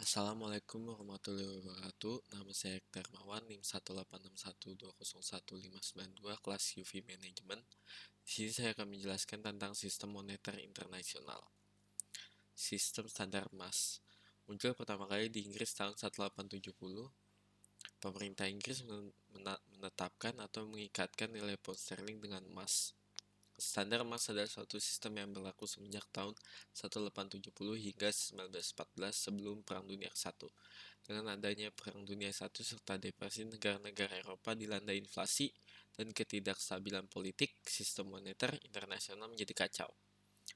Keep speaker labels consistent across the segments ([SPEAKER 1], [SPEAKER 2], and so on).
[SPEAKER 1] Assalamualaikum warahmatullahi wabarakatuh. Nama saya Ekta Hermawan, NIM 18612015992, kelas UV Management. Di sini saya akan menjelaskan tentang sistem moneter internasional. Sistem standar emas muncul pertama kali di Inggris tahun 1870. Pemerintah Inggris menetapkan atau mengikatkan nilai pound sterling dengan emas. Standar emas adalah suatu sistem yang berlaku semenjak tahun 1870 hingga 1914 sebelum Perang Dunia I. Dengan adanya Perang Dunia I serta depresi negara-negara Eropa dilanda inflasi dan ketidakstabilan politik, sistem moneter internasional menjadi kacau.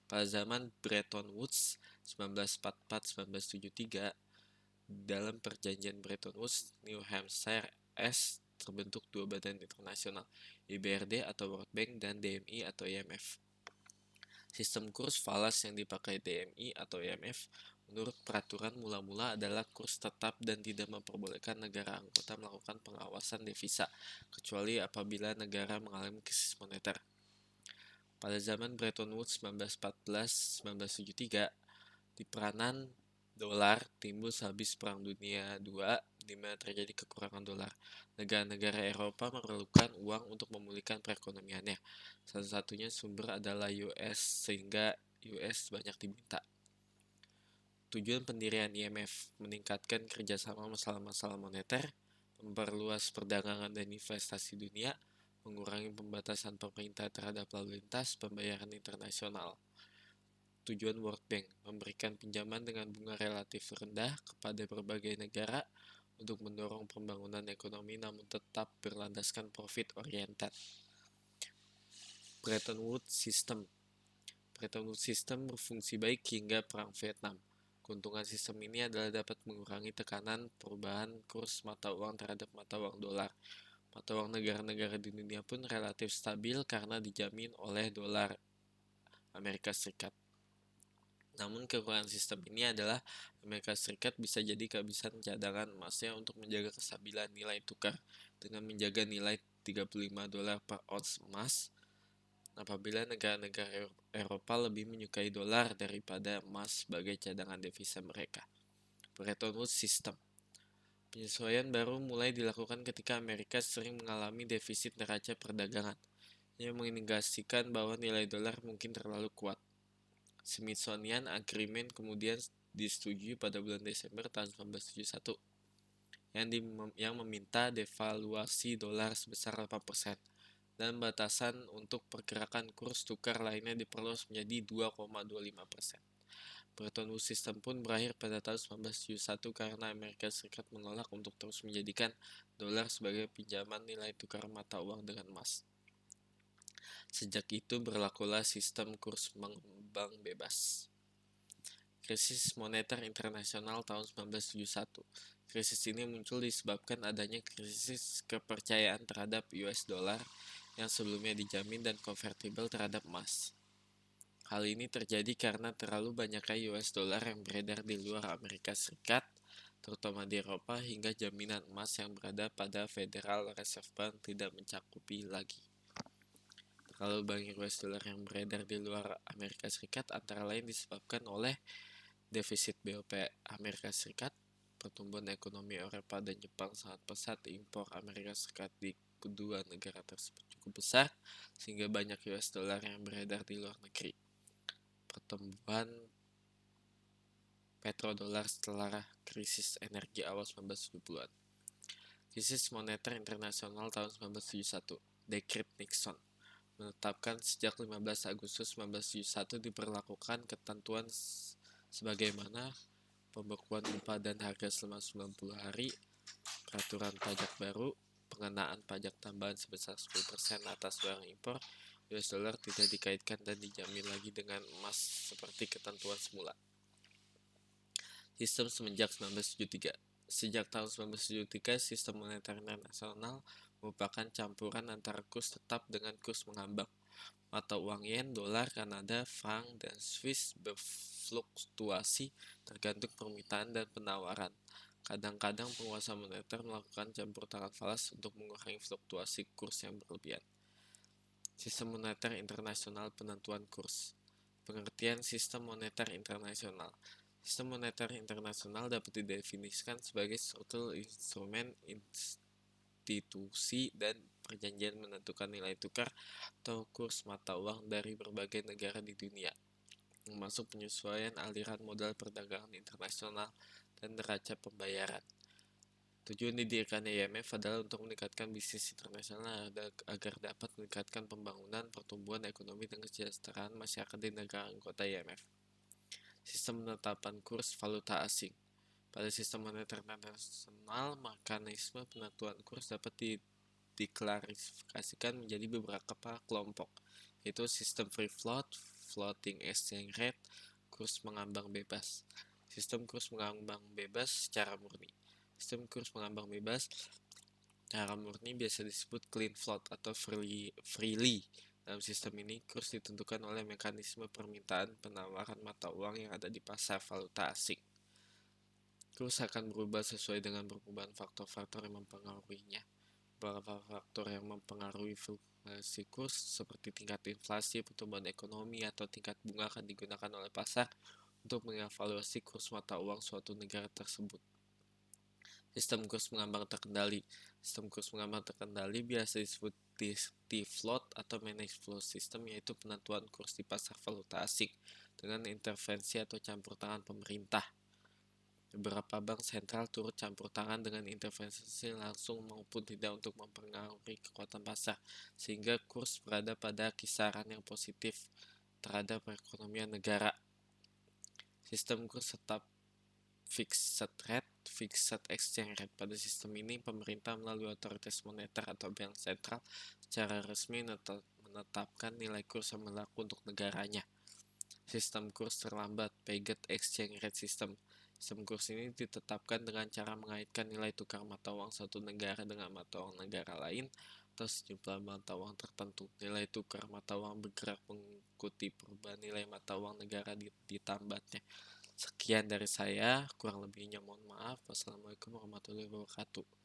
[SPEAKER 1] Pada zaman Bretton Woods 1944-1973, dalam perjanjian Bretton Woods, New Hampshire terbentuk dua badan internasional, IBRD atau World Bank dan DMI atau IMF. Sistem kurs falas yang dipakai DMI atau IMF menurut peraturan mula-mula adalah kurs tetap dan tidak memperbolehkan negara anggota melakukan pengawasan devisa, kecuali apabila negara mengalami krisis moneter. Pada zaman Bretton Woods 1914-1973, di peranan dolar timbul sehabis Perang Dunia II, di mana terjadi kekurangan dolar. Negara-negara Eropa memerlukan uang untuk memulihkan perekonomiannya. Satu-satunya sumber adalah US, sehingga US banyak diminta. Tujuan pendirian IMF meningkatkan kerjasama masalah-masalah moneter, memperluas perdagangan dan investasi dunia, mengurangi pembatasan pemerintah terhadap lalu lintas pembayaran internasional. Tujuan World Bank memberikan pinjaman dengan bunga relatif rendah kepada berbagai negara untuk mendorong pembangunan ekonomi namun tetap berlandaskan profit oriented. Bretton Woods System berfungsi baik hingga Perang Vietnam. Keuntungan sistem ini adalah dapat mengurangi tekanan perubahan kurs mata uang terhadap mata uang dolar. Mata uang negara-negara di dunia pun relatif stabil karena dijamin oleh dolar Amerika Serikat. Namun kekurangan sistem ini adalah Amerika Serikat bisa jadi kehabisan cadangan emasnya untuk menjaga kestabilan nilai tukar dengan menjaga nilai 35 dolar per ounce emas apabila negara-negara Eropa lebih menyukai dolar daripada emas sebagai cadangan devisa mereka. Bretton Woods System. Penyesuaian baru mulai dilakukan ketika Amerika sering mengalami defisit neraca perdagangan yang mengindikasikan bahwa nilai dolar mungkin terlalu kuat. Smithsonian Agreement kemudian disetujui pada bulan Desember tahun 1971 yang meminta devaluasi dolar sebesar 8% dan batasan untuk pergerakan kurs tukar lainnya diperluas menjadi 2,25%. Bretton Woods System pun berakhir pada tahun 1971 karena Amerika Serikat menolak untuk terus menjadikan dolar sebagai pinjaman nilai tukar mata uang dengan emas. Sejak itu berlakulah sistem kurs mengembang bebas. Krisis moneter internasional tahun 1971. Krisis ini muncul disebabkan adanya krisis kepercayaan terhadap US dollar yang sebelumnya dijamin dan konvertibel terhadap emas. Hal ini terjadi karena terlalu banyaknya US dollar yang beredar di luar Amerika Serikat, terutama di Eropa, hingga jaminan emas yang berada pada Federal Reserve Bank tidak mencakupi lagi. Kalau banyak US dollar yang beredar di luar Amerika Serikat antara lain disebabkan oleh defisit BOP Amerika Serikat, pertumbuhan ekonomi Eropa dan Jepang sangat pesat, impor Amerika Serikat di kedua negara tersebut cukup besar sehingga banyak US dollar yang beredar di luar negeri. Pertumbuhan petrodolar setelah krisis energi awal 1970-an. Krisis moneter internasional tahun 1971. Dekret Nixon menetapkan sejak 15 Agustus 1971 diberlakukan ketentuan sebagaimana pembekuan upah dan harga selama 90 hari, peraturan pajak baru, pengenaan pajak tambahan sebesar 10% atas barang impor, US dollar tidak dikaitkan dan dijamin lagi dengan emas seperti ketentuan semula. Sistem semenjak 1973. Sejak tahun 1973, sistem moneter internasional merupakan campuran antara kurs tetap dengan kurs mengambang. Mata uang yen, dolar Kanada, franc, dan Swiss berfluktuasi tergantung permintaan dan penawaran. Kadang-kadang penguasa moneter melakukan campur tangan falas untuk mengurangi fluktuasi kurs yang berlebihan. Sistem moneter internasional penentuan kurs. Pengertian sistem moneter internasional. Sistem moneter internasional dapat didefinisikan sebagai suatu instrumen, institusi, dan perjanjian menentukan nilai tukar atau kurs mata uang dari berbagai negara di dunia, termasuk penyesuaian aliran modal perdagangan internasional dan neraca pembayaran. Tujuan didirikannya IMF adalah untuk meningkatkan bisnis internasional agar dapat meningkatkan pembangunan, pertumbuhan ekonomi, dan kesejahteraan masyarakat di negara anggota IMF. Sistem penetapan kurs valuta asing. Pada sistem moneter internasional, mekanisme penentuan kurs dapat diklasifikasikan menjadi beberapa kelompok, yaitu sistem free float, floating exchange rate, kurs mengambang bebas. Sistem kurs mengambang bebas secara murni. Sistem kurs mengambang bebas secara murni biasa disebut clean float atau freely. Dalam sistem ini, kurs ditentukan oleh mekanisme permintaan penawaran mata uang yang ada di pasar valuta asing. Kurs akan berubah sesuai dengan perubahan faktor-faktor yang mempengaruhinya. Beberapa faktor yang mempengaruhi fluktuasi kurs seperti tingkat inflasi, pertumbuhan ekonomi, atau tingkat bunga akan digunakan oleh pasar untuk mengevaluasi kurs mata uang suatu negara tersebut. Sistem kurs mengambang terkendali. Sistem kurs mengambang terkendali biasa disebut T-float atau managed flow system, yaitu penentuan kurs di pasar valuta asing dengan intervensi atau campur tangan pemerintah. Beberapa bank sentral turut campur tangan dengan intervensi langsung maupun tidak untuk mempengaruhi kekuatan pasar, sehingga kurs berada pada kisaran yang positif terhadap perekonomian negara. Sistem kurs tetap fixed rate, fixed exchange rate. Pada sistem ini, pemerintah melalui otoritas moneter atau bank sentral secara resmi menetapkan nilai kurs yang berlaku untuk negaranya. Sistem kurs terlambat, pegged exchange rate system. Sistem kurs ini ditetapkan dengan cara mengaitkan nilai tukar mata uang satu negara dengan mata uang negara lain atau sejumlah mata uang tertentu. Nilai tukar mata uang bergerak mengikuti perubahan nilai mata uang negara ditambahnya. Sekian dari saya, kurang lebihnya mohon maaf. Wassalamualaikum warahmatullahi wabarakatuh.